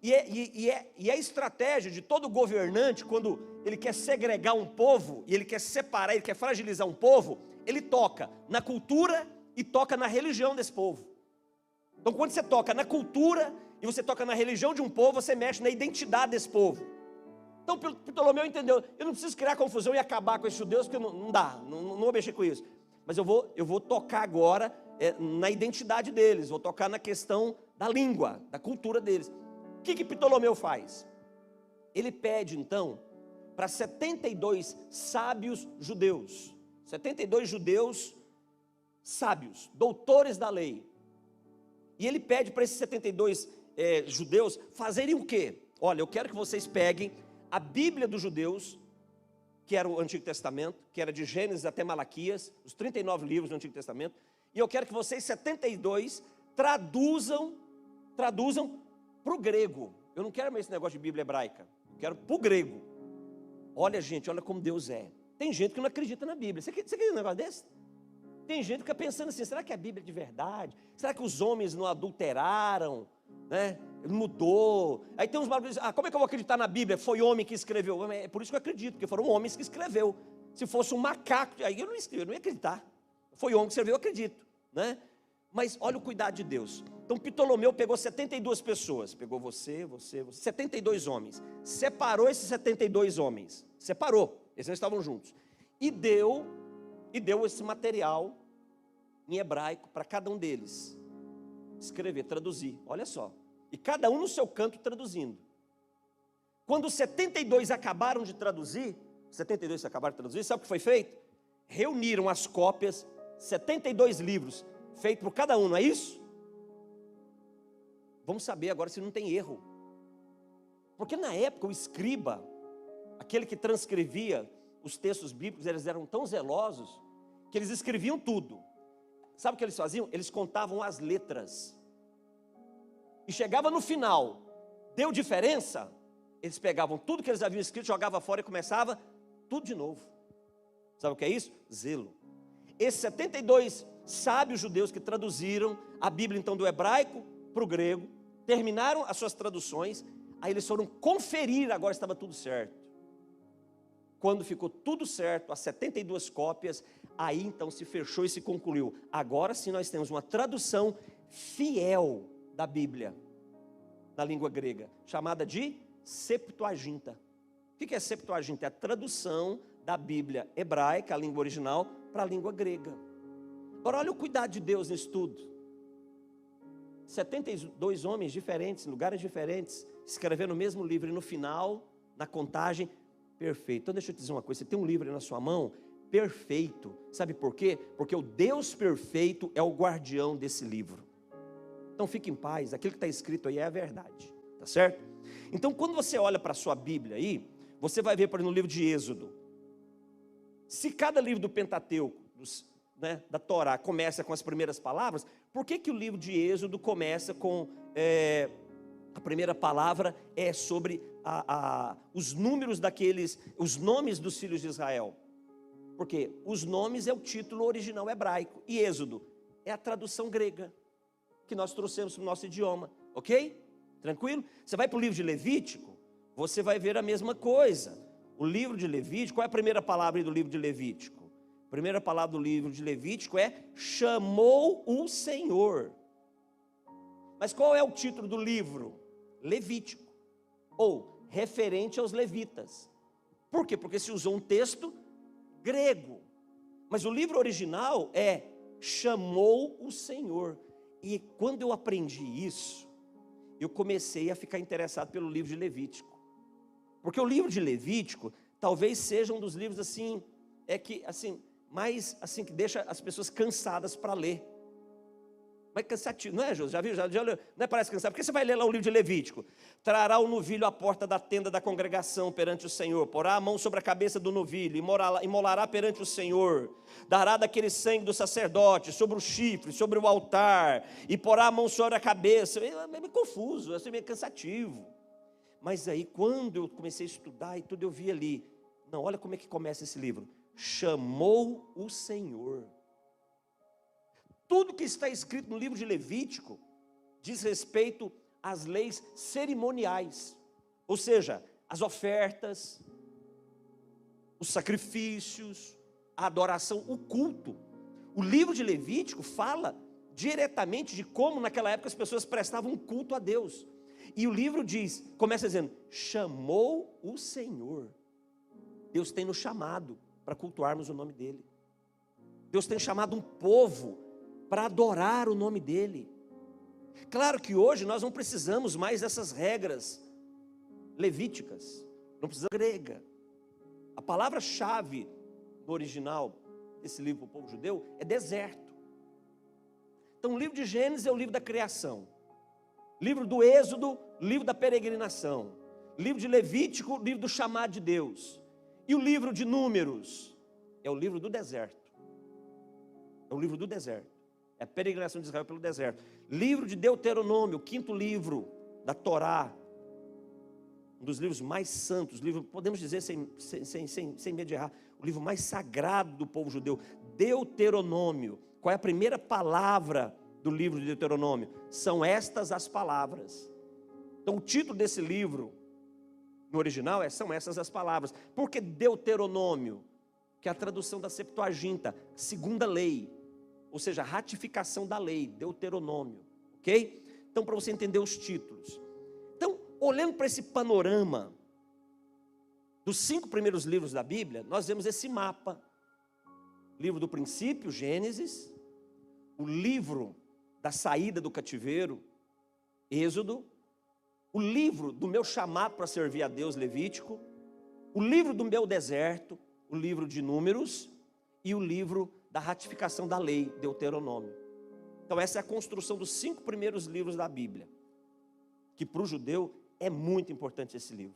E a estratégia de todo governante, quando ele quer segregar um povo, e ele quer separar, ele quer fragilizar um povo, ele toca na cultura e toca na religião desse povo. Então quando você toca na cultura e você toca na religião de um povo, você mexe na identidade desse povo. Então Ptolomeu entendeu, eu não preciso criar confusão e acabar com esses judeus, porque não dá, não vou mexer com isso. Mas eu vou tocar agora na identidade deles, vou tocar na questão da língua, da cultura deles. O que Ptolomeu faz? Ele pede então para 72 sábios judeus, 72 judeus sábios, doutores da lei. E ele pede para esses 72 judeus fazerem o quê? Olha, eu quero que vocês peguem a Bíblia dos judeus, que era o Antigo Testamento, que era de Gênesis até Malaquias, os 39 livros do Antigo Testamento, e eu quero que vocês, 72, traduzam para o grego. Eu não quero mais esse negócio de Bíblia hebraica, eu quero para o grego. Olha gente, olha como Deus é. Tem gente que não acredita na Bíblia. Você quer um negócio desse? Tem gente que fica pensando assim, será que a Bíblia é de verdade? Será que os homens não adulteraram? Né? Mudou. Aí tem uns barulhos, como é que eu vou acreditar na Bíblia? Foi homem que escreveu. É por isso que eu acredito, porque foram homens que escreveu. Se fosse um macaco, aí eu não ia acreditar. Foi homem que escreveu, eu acredito, né? Mas olha o cuidado de Deus. Então Ptolomeu pegou 72 pessoas, pegou você, 72 homens, separou esses 72 homens, separou, eles não estavam juntos, e deu esse material em hebraico para cada um deles escrever, traduzir, olha só, e cada um no seu canto traduzindo. Quando os 72 acabaram de traduzir, sabe o que foi feito? Reuniram as cópias, 72 livros, feito por cada um, não é isso? Vamos saber agora se não tem erro. Porque na época o escriba, aquele que transcrevia os textos bíblicos, eles eram tão zelosos que eles escreviam tudo. Sabe o que eles faziam? Eles contavam as letras. E chegava no final, deu diferença, eles pegavam tudo que eles haviam escrito, jogavam fora e começava tudo de novo. Sabe o que é isso? Zelo. Esses 72 sábios judeus que traduziram a Bíblia então do hebraico para o grego, terminaram as suas traduções, aí eles foram conferir, agora estava tudo certo. Quando ficou tudo certo, as 72 cópias, aí então se fechou e se concluiu. Agora sim nós temos uma tradução fiel da Bíblia, na língua grega, chamada de Septuaginta. O que é Septuaginta? É a tradução da Bíblia hebraica, a língua original, para a língua grega. Agora olha o cuidado de Deus nisso tudo. 72 homens diferentes, em lugares diferentes, escrevendo o mesmo livro, e no final, na contagem, perfeito. Então deixa eu te dizer uma coisa, você tem um livro aí na sua mão, perfeito, sabe por quê? Porque o Deus perfeito é o guardião desse livro. Então fique em paz, aquilo que está escrito aí é a verdade, tá certo? Então quando você olha para a sua Bíblia aí, você vai ver, por exemplo, no livro de Êxodo, se cada livro do Pentateuco, da Torá, começa com as primeiras palavras, por que o livro de Êxodo começa com a primeira palavra é sobre os números os nomes dos filhos de Israel? Porque os nomes é o título original hebraico, e Êxodo é a tradução grega, que nós trouxemos para o nosso idioma, ok? Tranquilo? Você vai para o livro de Levítico, você vai ver a mesma coisa. O livro de Levítico, qual é a primeira palavra do livro de Levítico? A primeira palavra do livro de Levítico é chamou o Senhor. Mas qual é o título do livro? Levítico, ou referente aos levitas. Por quê? Porque se usou um texto grego, mas o livro original é chamou o Senhor. E quando eu aprendi isso, eu comecei a ficar interessado pelo livro de Levítico, porque o livro de Levítico talvez seja um dos livros assim, mais assim, que deixa as pessoas cansadas para ler. Mas cansativo, não é, José? Já viu? Já olhou? Não é, parece cansado? Porque você vai ler lá o livro de Levítico. Trará o novilho à porta da tenda da congregação perante o Senhor, porá a mão sobre a cabeça do novilho, imolará perante o Senhor, dará daquele sangue do sacerdote sobre o chifre, sobre o altar, e porá a mão sobre a cabeça. É meio confuso, é meio cansativo. Mas aí quando eu comecei a estudar e tudo, eu vi ali, não, olha como é que começa esse livro. Chamou o Senhor. Tudo que está escrito no livro de Levítico diz respeito as leis cerimoniais, ou seja, as ofertas, os sacrifícios, a adoração, o culto. O livro de Levítico fala diretamente de como naquela época as pessoas prestavam culto a Deus. E o livro diz, começa dizendo, chamou o Senhor. Deus tem nos chamado para cultuarmos o nome dEle. Deus tem chamado um povo para adorar o nome dEle. Claro que hoje nós não precisamos mais dessas regras levíticas, não precisamos grega. A palavra-chave no original desse livro para o povo judeu é deserto. Então o livro de Gênesis é o livro da criação, livro do Êxodo, livro da peregrinação, livro de Levítico, livro do chamado de Deus, e o livro de Números é o livro do deserto. É o livro do deserto, é a peregrinação de Israel pelo deserto. Livro de Deuteronômio, o 5º livro da Torá, um dos livros mais santos, livro, podemos dizer sem medo de errar, o livro mais sagrado do povo judeu, Deuteronômio. Qual é a primeira palavra do livro de Deuteronômio? São estas as palavras. Então o título desse livro, no original, são essas as palavras. Por que Deuteronômio? Que é a tradução da Septuaginta, segunda lei, ou seja, a ratificação da lei, Deuteronômio, ok? Então para você entender os títulos. Então, olhando para esse panorama dos 5 primeiros livros da Bíblia, nós vemos esse mapa. Livro do princípio, Gênesis, o livro da saída do cativeiro, Êxodo, o livro do meu chamado para servir a Deus, Levítico, o livro do meu deserto, o livro de Números, e o livro da ratificação da lei, Deuteronômio. Então essa é a construção dos 5 primeiros livros da Bíblia, que para o judeu é muito importante esse livro.